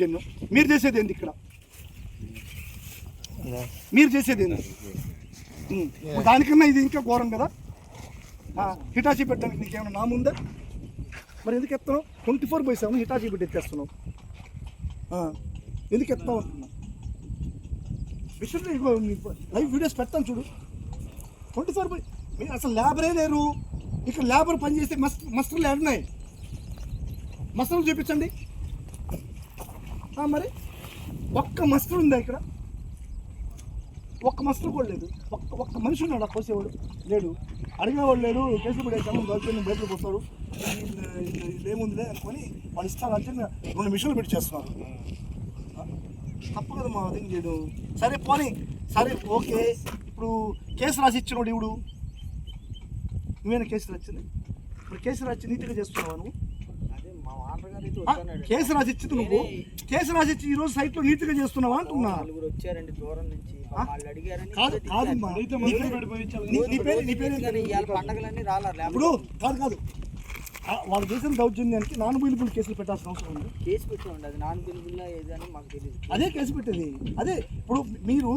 మీరు చేసేది ఏంది ఇక్కడ? మీరు చేసేది ఏంది? దానికన్నా ఇది ఇంకా ఘోరం కదా. హిటాచీ పెట్టడానికి నీకేమైనా నాము ఉందా? మరి ఎందుకు ఎత్తున్నావు? 24/7 హిటాచీ పెట్టి ఎత్తేస్తున్నావు. ఎందుకు ఎత్తున్నావు అంటున్నా? లైవ్ వీడియోస్ పెడతాను చూడు. 24 మీరు అసలు లేబరే లేరు ఇక్కడ. లేబర్ పని చేస్తే మస్టర్లు ఏడున్నాయి? మస్టర్లు చూపించండి. మరి ఒక్క మస్టర్ ఉందా ఇక్కడ? ఒక్క మస్టర్ కూడా లేదు. ఒక్క మనిషి ఉన్నాడు కోసేవాడు లేడు, అడిగేవాడు లేడు. కేసులు పడేసాము, దౌర్జన్యం బయటకు పోతాడు, ఏముందిలే అనుకొని వాళ్ళు ఇస్తారంటే 2 మిషన్లు పెట్టి చేస్తున్నారు. తప్పు కదా మా అదేం చేయడు. సరే పోనీ, సరే ఓకే. ఇప్పుడు కేసు రాసి ఇచ్చినోడు ఇవుడు, నువ్వేనా కేసు రాసింది? ఇప్పుడు కేసు రాసి నీట్గా చేస్తున్నావా నువ్వు? కేసు రాసి ఇచ్చింది నువ్వు. కేసు రాసి ఇచ్చి ఈరోజు సైట్లో నీట్గా చేస్తున్నావా అంటున్నా. ఇప్పుడు కాదు వాళ్ళు చేసిన దౌర్జన్యానికి నాన్ అవైలబుల్ కేసులు పెట్టాల్సిన అవసరం ఉంది. కేసు పెట్టండి, అది నాన్ అవైలబుల్ ఏదని మాకు తెలియదు. అదే కేసు పెట్టేది అదే. ఇప్పుడు మీరు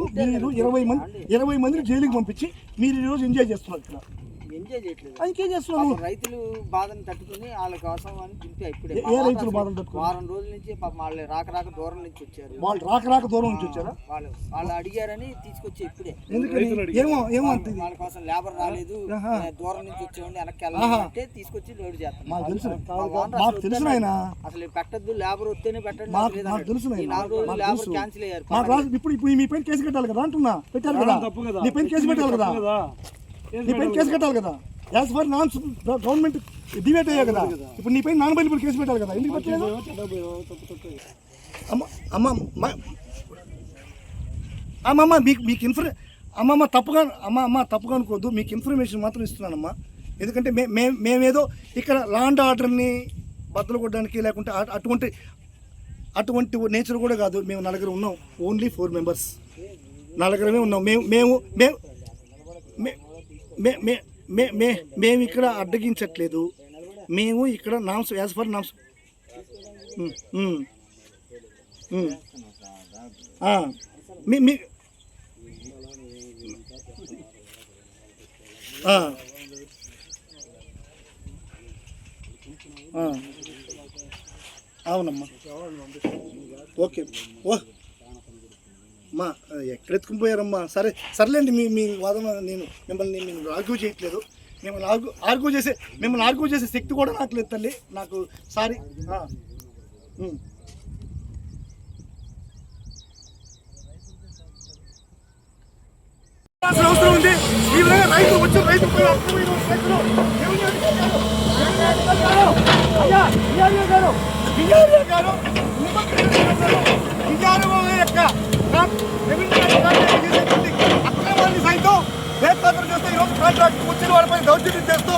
20 మందిని జైలుకి పంపించి మీరు ఈరోజు ఎంజాయ్ చేస్తున్నారు ఇక్కడ. ఎంజాయ్ చేయట్లేదు, ఇంకేం చేస్తున్నారు? రైతులు బాధను తట్టుకుని వాళ్ళ కోసం అని దింపా. ఇప్పుడే ఏ రైతులు బాధలు తట్టుకుని వారం రోజుల నుంచి వాళ్ళు రాక దూరం నుంచి వచ్చారు. వాళ్ళు రాక దూరం నుంచి వచ్చారా? వాళ్ళు అడిగారని తీసుకొచ్చి ఇప్పుడే. ఏమో వాళ్ళ కోసం లేబర్ రాలేదు, దూరం నుంచి వచ్చేవాడి వెనక్కి వెళ్ళాలంటే తీసుకొచ్చి లోడ్ చేస్తారు. అసలు పెట్టద్దు, లేబర్ వస్తేనే పెట్టండి. 4 రోజులు లేబర్ క్యాన్సిల్ అయ్యారు. ఇప్పుడు మీ పైన కేసు కట్టాలి కదా అంటున్నా. పెట్టారు కదా, నీ పైన కేసు పెట్టాలి కదా, నీ పైన కేసు కట్టాలి కదా. యాజ్ ఫర్ నామ్స్ గవర్నమెంట్ డివేట్ అయ్యా కదా. ఇప్పుడు నీ పైన నాన్ అవైలబుల్ కేసు పెట్టాలి కదా. ఎందుకు పెట్టలేదు? అమ్మమ్మ మీకు అమ్మమ్మ తప్పుగా అనుకోవద్దు. మీకు ఇన్ఫర్మేషన్ మాత్రం ఇస్తున్నానమ్మా. ఎందుకంటే మేమేదో ఇక్కడ లా అండ్ ఆర్డర్ని బద్దలు కొట్టడానికి లేకుంటే అటువంటి నేచర్ కూడా కాదు. మేము 4 ఉన్నాం, ఓన్లీ 4 మెంబర్స్, 4 ఉన్నాం. మేము ఇక్కడ అడ్డగించట్లేదు. మేము ఇక్కడ నామ్స్ యాజ్ ఫర్ నామ్స్ అవునమ్మా. ఓకే అమ్మా, ఎక్కడెత్తుకుని పోయారమ్మా. సర్లేండి, మీ వాదన మిమ్మల్ని ఆర్గ్యూ చేయట్లేదు. మిమ్మల్ని ఆర్గ్యూ చేసే శక్తి కూడా నాకు లేదు తల్లి. నాకు సారీ. అవసరం ఉంది. ఈ విధంగా రైతులు వచ్చి రైతులు అక్రమాన్ని సైతం బేఖాతరు చేస్తూ ఈరోజు కాంట్రాక్ట్ వచ్చిన వాళ్ళపై దౌర్జన్యం చేస్తూ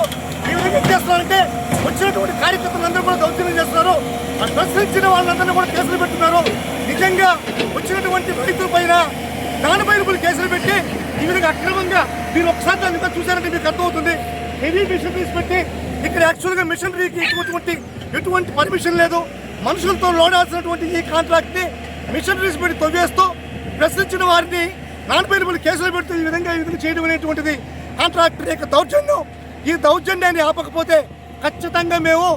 ఈ విధంగా చేస్తున్నారంటే వచ్చినటువంటి కార్యకర్తలందరూ కూడా దౌర్జన్యం చేస్తున్నారు. ప్రశ్నించిన వాళ్ళందరినీ కూడా కేసులు పెట్టున్నారు. నిజంగా వచ్చినటువంటి రైతుల పైన నాన్ అవైలబుల్ కేసులు పెట్టి ఈ విధంగా అక్రమంగా మీరు ఒకసారి దాన్ని చూసారంటే మీకు అర్థమవుతుంది. హెవీ మిషనరీస్ పెట్టి ఇక్కడ యాక్చువల్గా మిషనరీకి ఎటువంటి పర్మిషన్ లేదు. మనుషులతో లోడాల్సినటువంటి ఈ కాంట్రాక్ట్ని మిషనరీస్ పెట్టి తవ్వేస్తూ ప్రశ్నించిన వారిని నాన్ అవైలబుల్ కేసులు పెడుతూ ఈ విధంగా చేయడం అనేటువంటిది కాంట్రాక్టర్ యొక్క దౌర్జన్యం. ఈ దౌర్జన్యాన్ని ఆపకపోతే ఖచ్చితంగా మేము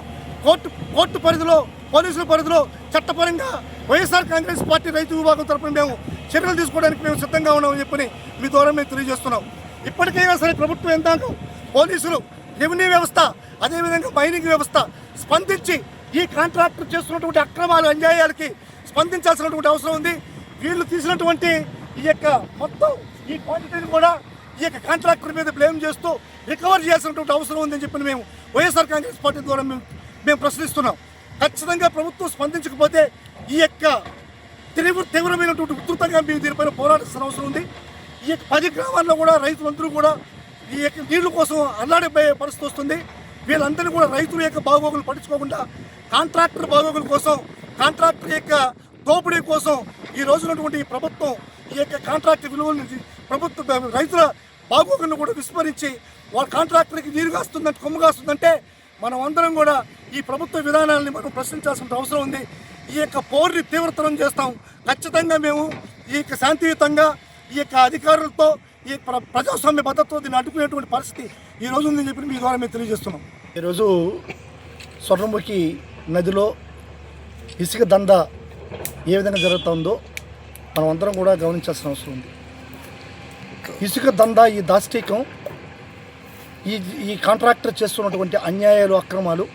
కోర్టు పరిధిలో, పోలీసుల పరిధిలో చట్టపరంగా వైఎస్ఆర్ కాంగ్రెస్ పార్టీ రైతు విభాగం తరఫున మేము చర్యలు తీసుకోవడానికి మేము సిద్ధంగా ఉన్నామని చెప్పి మీ ద్వారా మేము తెలియజేస్తున్నాం. ఇప్పటికైనా సరే ప్రభుత్వ యంత్రాంగం, పోలీసులు, రెవెన్యూ వ్యవస్థ, అదేవిధంగా మైనింగ్ వ్యవస్థ స్పందించి ఈ కాంట్రాక్టర్ చేస్తున్నటువంటి అక్రమాలు, అన్యాయాలకి స్పందించాల్సినటువంటి అవసరం ఉంది. వీళ్ళు తీసినటువంటి ఈ యొక్క మొత్తం ఈ క్వాంటిటీని కూడా ఈ యొక్క కాంట్రాక్టర్ మీద బ్లేమ్ చేస్తూ రికవర్ చేయాల్సినటువంటి అవసరం ఉందని చెప్పి మేము వైఎస్ఆర్ కాంగ్రెస్ పార్టీ ద్వారా మేము ప్రశ్నిస్తున్నాం. ఖచ్చితంగా ప్రభుత్వం స్పందించకపోతే ఈ యొక్క తీవ్రమైనటువంటి ఉధృతంగా మేము దీనిపైన పోరాడాల్సిన అవసరం ఉంది. ఈ యొక్క 10 గ్రామాల్లో కూడా రైతులందరూ కూడా ఈ యొక్క నీళ్ల కోసం అల్లాడిపోయే పరిస్థితి వస్తుంది. వీళ్ళందరినీ కూడా రైతుల యొక్క బాగోగులు పట్టించుకోకుండా కాంట్రాక్టర్ బాగోగుల కోసం, కాంట్రాక్టర్ యొక్క దోపిడీ కోసం ఈ రోజునటువంటి ప్రభుత్వం ఈ యొక్క కాంట్రాక్టర్ విలువలను ప్రభుత్వ రైతుల బాగోగులను కూడా విస్మరించి వాళ్ళ కాంట్రాక్టర్కి నీరు కాస్తుందంటే, కొమ్ము కాస్తుందంటే మనం అందరం కూడా ఈ ప్రభుత్వ విధానాలని మనం ప్రశ్నించాల్సిన అవసరం ఉంది. ఈ యొక్క పోరుని తీవ్రతరం చేస్తాం. ఖచ్చితంగా మేము ఈ యొక్క శాంతియుతంగా ఈ యొక్క అధికారులతో ఈ ప్రజాస్వామ్య భద్రతతో దీన్ని అడ్డుకునేటువంటి పరిస్థితి ఈ రోజు ఉందని చెప్పి మీ ద్వారా మేము తెలియజేస్తున్నాం. ఈరోజు స్వర్ణముఖి నదిలో ఇసుక దంద ఏ విధంగా జరుగుతుందో మనం అందరం కూడా గమనించాల్సిన అవసరం ఉంది. ఇసుక దంద, ఈ దాష్టీకం, ఈ కాంట్రాక్టర్ చేస్తున్నటువంటి అన్యాయాలు, అక్రమాలు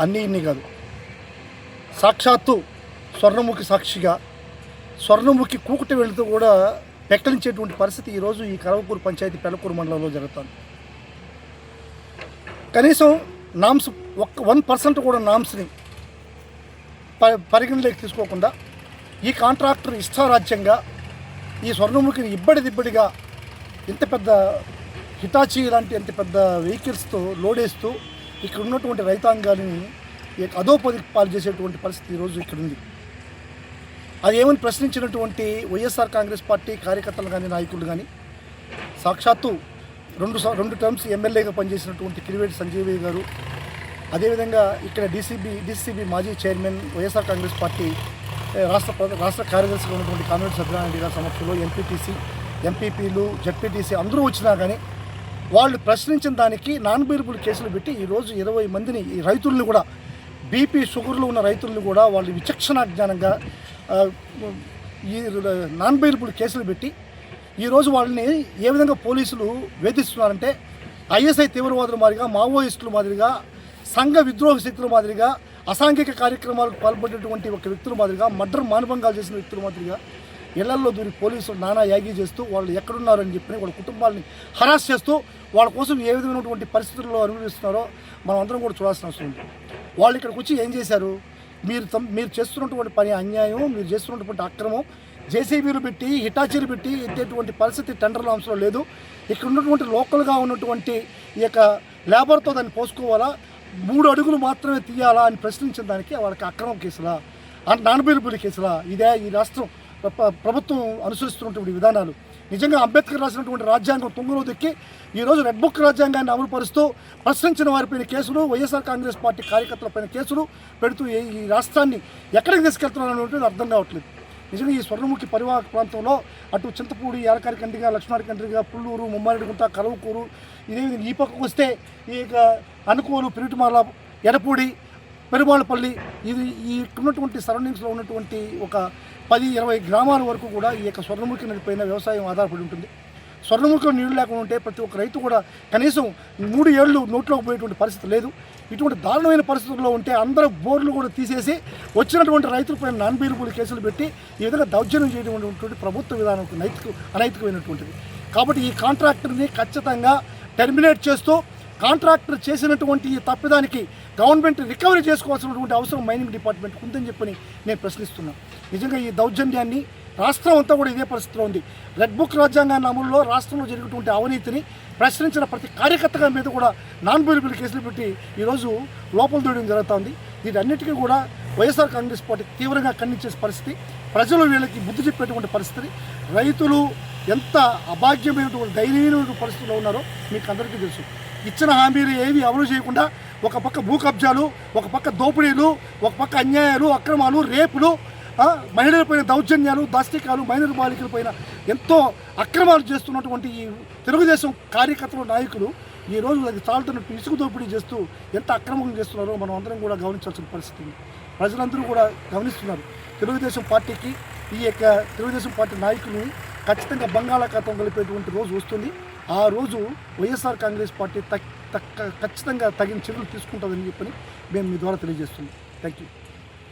అన్నీ ఇన్ని కాదు. సాక్షాత్తు స్వర్ణముఖి సాక్షిగా స్వర్ణముఖి కూకుటి వెళుతూ కూడా పెక్కలించేటువంటి పరిస్థితి ఈరోజు ఈ కరవకూరు పంచాయతీ పెళ్లకూరు మండలంలో జరుగుతుంది. కనీసం నామ్స్ 1% కూడా నామ్స్ని పరిగణలోకి తీసుకోకుండా ఈ కాంట్రాక్టర్ ఇష్టారాజ్యంగా ఈ స్వర్ణముఖిని ఇబ్బడిదిబ్బడిగా ఇంత పెద్ద హిటాచీ లాంటి ఇంత పెద్ద వెహికల్స్తో లోడేస్తూ ఇక్కడ ఉన్నటువంటి రైతాంగాన్ని అధోపతి పాలు చేసేటువంటి పరిస్థితి ఈరోజు ఇక్కడ ఉంది. అది ఏమని ప్రశ్నించినటువంటి వైఎస్ఆర్ కాంగ్రెస్ పార్టీ కార్యకర్తలు కానీ, నాయకులు కానీ, సాక్షాత్తు రెండు టర్మ్స్ ఎమ్మెల్యేగా పనిచేసినటువంటి కిరివేటి సంజీవయ్య గారు, అదేవిధంగా ఇక్కడ డీసీబీ మాజీ చైర్మన్, వైఎస్ఆర్ కాంగ్రెస్ పార్టీ రాష్ట్ర కార్యదర్శిగా ఉన్నటువంటి కామిరెడ్డి సత్యనారాయణ గారి సమక్షంలో ఎంపీటీసీ, ఎంపీపీలు, జడ్పీటీసీ అందరూ వచ్చినా కానీ వాళ్ళు ప్రశ్నించిన దానికి నాన్ బెయిలబుల్ కేసులు పెట్టి ఈరోజు 20 మందిని, ఈ రైతులను కూడా, బీపీ షుగర్లు ఉన్న రైతులను కూడా వాళ్ళు విచక్షణ జ్ఞానంగా ఈ నాన్ బెయిలబుల్ కేసులు పెట్టి ఈరోజు వాళ్ళని ఏ విధంగా పోలీసులు వేధిస్తున్నారంటే ఐఎస్ఐ తీవ్రవాదుల మాదిరిగా, మావోయిస్టుల మాదిరిగా, సంఘ విద్రోహ శక్తుల మాదిరిగా, అసాంఘిక కార్యక్రమాలకు పాల్పడేటువంటి ఒక వ్యక్తుల మాదిరిగా, మర్డర్ మానభంగాలు చేసిన వ్యక్తుల మాదిరిగా ఇళ్లల్లో దూరి పోలీసులు నానా యాగి చేస్తూ వాళ్ళు ఎక్కడున్నారని చెప్పి వాళ్ళ కుటుంబాలని హరాస్ చేస్తూ వాళ్ళ కోసం ఏ విధమైనటువంటి పరిస్థితుల్లో అనుభవిస్తున్నారో మనం అందరం కూడా చూడాల్సిన అవసరం ఉంది. వాళ్ళు ఇక్కడికి వచ్చి ఏం చేశారు? మీరు చేస్తున్నటువంటి పని అన్యాయం, మీరు చేస్తున్నటువంటి అక్రమం, జేసీబీలు పెట్టి, హిటాచీలు పెట్టి ఎత్తేటువంటి పరిస్థితి టెండర్ల అంశంలో లేదు. ఇక్కడ ఉన్నటువంటి లోకల్గా ఉన్నటువంటి ఈ యొక్క లేబర్తో దాన్ని పోసుకోవాలా, 3 అడుగులు మాత్రమే తీయాలా అని ప్రశ్నించిన దానికి వాళ్ళకి అక్రమం కేసులా, నాన్ బెయిలబుల్ కేసులా? ఇదే ఈ రాష్ట్రం ప్రభుత్వం అనుసరిస్తున్నటువంటి విధానాలు. నిజంగా అంబేద్కర్ రాసినటువంటి రాజ్యాంగం తుంగలో దక్కి ఈరోజు రెడ్ బుక్ రాజ్యాంగాన్ని అమలుపరుస్తూ ప్రశ్నించిన వారిపైన కేసులు, వైఎస్ఆర్ కాంగ్రెస్ పార్టీ కార్యకర్తలపైన కేసులు పెడుతూ ఈ రాష్ట్రాన్ని ఎక్కడికి తీసుకెళ్తున్నారు అనేటువంటిది అర్థం కావట్లేదు. నిజంగా ఈ స్వర్ణముఖి పరివాహక ప్రాంతంలో అటు చింతపూడి, యాలకారి కండ్రిగా, లక్ష్మారి కండ్రిగా, పుల్లూరు, ముమ్మారెడ్డిగుంట, కలవకూరు, ఇదే ఈ పక్కకు వస్తే ఈ అనుకోలు, పిరిటిమాల, ఎడపూడి, పెరుమాళపల్లి, ఇది ఈ ఉన్నటువంటి సరౌండింగ్స్లో ఉన్నటువంటి ఒక 10-20 గ్రామాల వరకు కూడా ఈ యొక్క స్వర్ణముఖి నదిపైన వ్యవసాయం ఆధారపడి ఉంటుంది. స్వర్ణముఖిలో నీళ్లు లేకుండా ఉంటే ప్రతి ఒక్క రైతు కూడా కనీసం 3 ఏళ్ళు నోట్లోకి పోయేటువంటి పరిస్థితి లేదు. ఇటువంటి దారుణమైన పరిస్థితుల్లో ఉంటే అందరూ బోర్లు కూడా తీసేసి వచ్చినటువంటి రైతులపైన నాన్ బెయిలబుల్ కేసులు పెట్టి ఈ విధంగా దౌర్జన్యం చేయడం ప్రభుత్వ విధానం అనైతికమైనటువంటిది. కాబట్టి ఈ కాంట్రాక్టర్ని ఖచ్చితంగా టెర్మినేట్ చేస్తూ కాంట్రాక్టర్ చేసినటువంటి ఈ తప్పిదానికి గవర్నమెంట్ రికవరీ చేసుకోవాల్సినటువంటి అవసరం మైనింగ్ డిపార్ట్మెంట్కి ఉందని చెప్పని నేను ప్రశ్నిస్తున్నాను. నిజంగా ఈ దౌర్జన్యాన్ని రాష్ట్రం అంతా కూడా ఇదే పరిస్థితిలో ఉంది. రెడ్ బుక్ రాజ్యాంగాన్ని అమలులో రాష్ట్రంలో జరిగినటువంటి అవినీతిని ప్రశ్నించిన ప్రతి కార్యకర్తగా మీద కూడా నాన్ బెయిలబుల్ కేసులు పెట్టి ఈరోజు లోపల దూయడం జరుగుతుంది. వీటన్నిటికీ కూడా వైఎస్ఆర్ కాంగ్రెస్ పార్టీ తీవ్రంగా ఖండించే పరిస్థితి, ప్రజలు వీళ్ళకి బుద్ధి చెప్పేటువంటి పరిస్థితి, రైతులు ఎంత అభాగ్యమైనటువంటి దయనీయమైన పరిస్థితుల్లో ఉన్నారో మీకు అందరికీ తెలుసు. ఇచ్చిన హామీలు ఏవి అమలు చేయకుండా ఒక పక్క భూ కబ్జాలు, ఒక పక్క దోపిడీలు, ఒక పక్క అన్యాయాలు, అక్రమాలు, రేపులు, మహిళలపైన దౌర్జన్యాలు, దాష్టికాలు, మైనర్ బాలికలపైన ఎంతో అక్రమాలు చేస్తున్నటువంటి ఈ తెలుగుదేశం కార్యకర్తలు, నాయకులు ఈరోజు అది చాలుతున్నట్టు ఇసుక దోపిడీ చేస్తూ ఎంత అక్రమంగా చేస్తున్నారో మనం అందరం కూడా గమనించాల్సిన పరిస్థితి ఉంది. ప్రజలందరూ కూడా గమనిస్తున్నారు. తెలుగుదేశం పార్టీకి, ఈ యొక్క తెలుగుదేశం పార్టీ నాయకుల్ని ఖచ్చితంగా బంగాళాఖాతం కలిపేటువంటి రోజు వస్తుంది. ఆ రోజు వైఎస్ఆర్ కాంగ్రెస్ పార్టీ ఖచ్చితంగా తగిన చర్యలు తీసుకుంటుందని చెప్పని మేము మీ ద్వారా తెలియజేస్తున్నాం. Thank you.